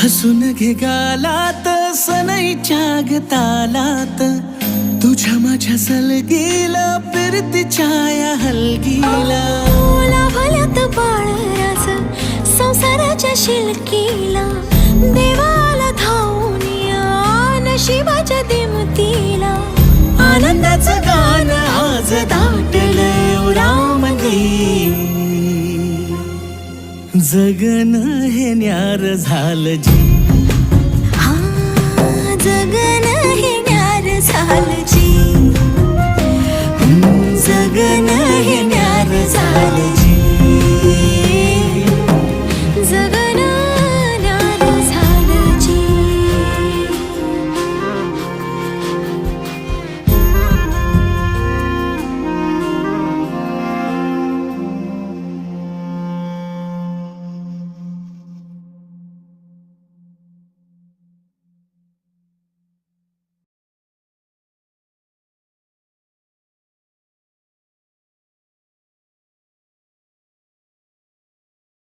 हसून घे गालात सनईच्या ग तालात, तुझ्या माझ्या सलगीला फिरतीच्या या हलगीला. लाभल्यात बाळराज संसाराच्या शिलकीला, देवाला धावून या नशिबाच्या दिमतीला. आनंदाचं गाण आज दाटलंय उरामध्ये, जगन हे न्यार झालं जी. हा जगन हे न्यार झालं जी, जगन हे न्यार झालं जी.